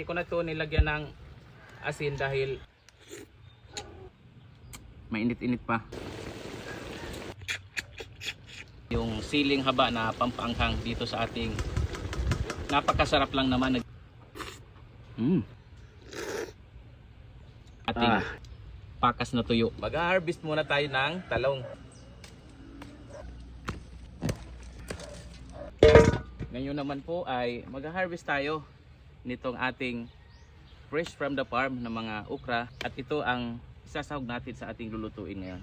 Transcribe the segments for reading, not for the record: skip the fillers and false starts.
Hindi ko na ito nilagyan ng asin dahil mainit-init pa. Yung siling haba na pampaanghang dito sa ating napakasarap lang naman. Ating pakas na tuyo. Mag-harvest muna tayo ng talong. Ngayon naman po ay mag-harvest tayo nitong ating fresh from the farm na mga okra, at ito ang isasahog natin sa ating lulutuin ngayon.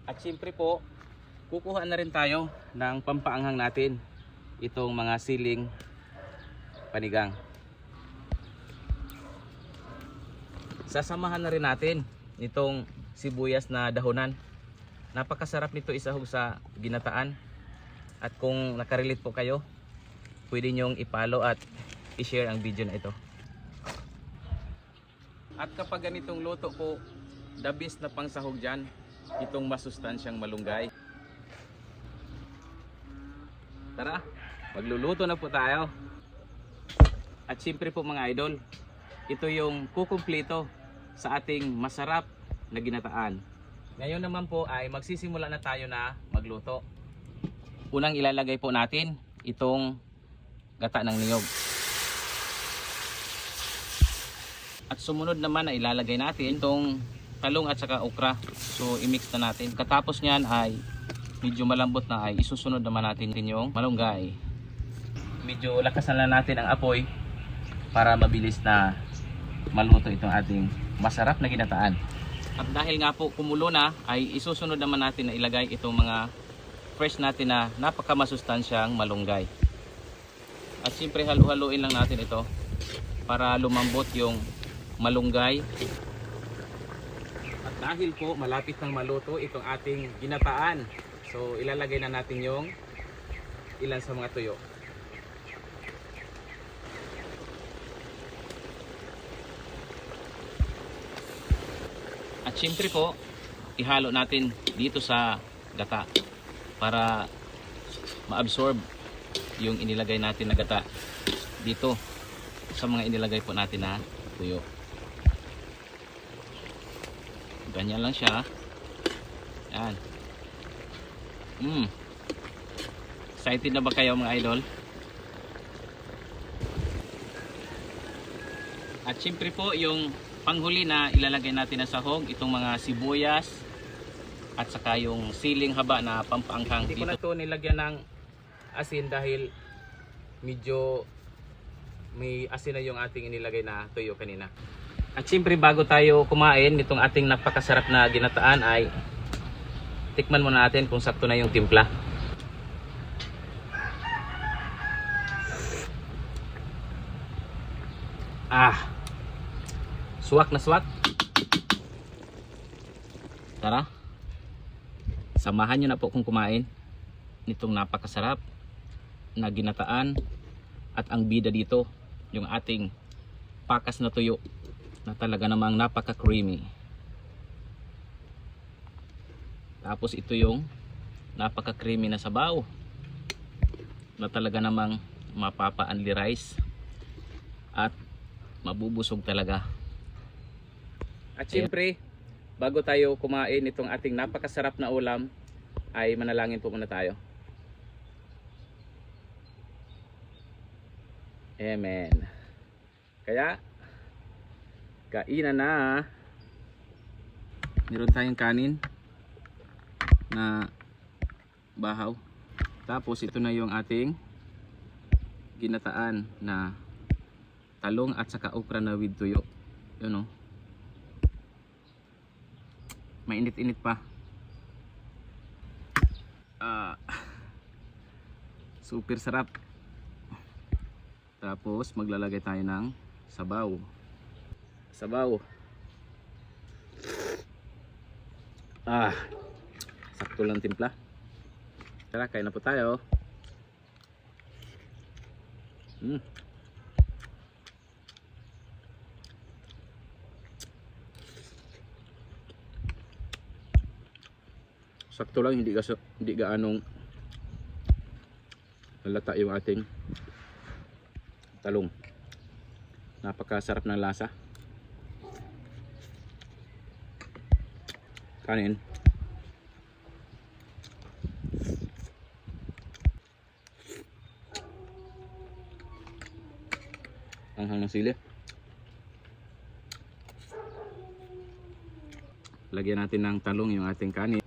At siyempre po, kukuha na rin tayo ng pampaanghang natin, itong mga siling panigang. Sasamahan na rin natin itong sibuyas na dahonan. Napakasarap nito isahog sa ginataan. At kung nakarelate po kayo, pwede nyong i-follow at i-share ang video na ito. At kapag ganitong luto po, the best na pangsahog dyan, itong masustansyang malunggay. Tara, magluluto na po tayo. At siyempre po mga idol, ito yung kukumpleto sa ating masarap na ginataan. Ngayon naman po ay magsisimula na tayo na magluto. Unang ilalagay po natin itong gata ng niyog. At sumunod naman ay ilalagay natin itong talong at saka okra. So i-mix na natin. Katapos niyan ay medyo malambot na ay isusunod naman natin yung malunggay. Medyo lakasan lang natin ang apoy para mabilis na maluto itong ating masarap na ginataan. At dahil nga po kumulo na, ay isusunod naman natin na ilagay itong mga fresh natin na napakamasustansyang malunggay. At siyempre halu-haluin lang natin ito para lumambot yung malunggay. At dahil po malapit nang maluto itong ating ginataan, so ilalagay na natin yung ilan sa mga tuyo. At siyempre po, ihalo natin dito sa gata para ma-absorb yung inilagay natin na gata dito sa mga inilagay po natin na tuyo. Ganyan lang siya. Yan. Excited na ba kayo mga idol? At siyempre po yung panghuli na ilalagay natin na sahog, itong mga sibuyas at saka yung siling haba na pampaanghang dito. Hindi ko na ito nilagyan ng asin dahil medyo may asin na yung ating inilagay na tuyo kanina. At siyempre bago tayo kumain nitong ating napakasarap na ginataan ay tikman muna natin kung sakto na yung timpla. Suwak na suwak. Tara, samahan nyo na po kung kumain nitong napakasarap na ginataan. At ang bida dito, yung ating pakas na tuyo na talaga namang napaka-creamy. Tapos ito yung napaka-creamy na sabaw na talaga namang mapapa-only rice at mabubusog talaga. At siyempre, bago tayo kumain itong ating napakasarap na ulam, ay manalangin po muna tayo. Amen. Kaya, kainan na. Meron tayong kanin na bahaw. Tapos ito na yung ating ginataan na talong at saka okra na with tuyo. Yun o. Mainit-init pa. Super sarap. Tapos maglalagay tayo ng sabaw. Sakto lang timpla. Tara, kain na po tayo. Sakto lang, hindi gaanong halata yung ating talong. Napakasarap ng lasa. Kanin. Anghang ng sili. Lagyan natin ng talong yung ating kanin.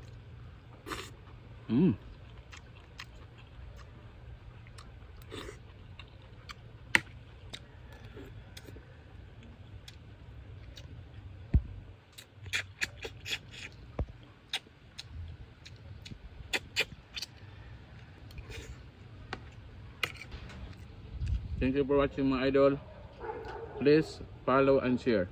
Thank you for watching, mga idol. Please follow and share.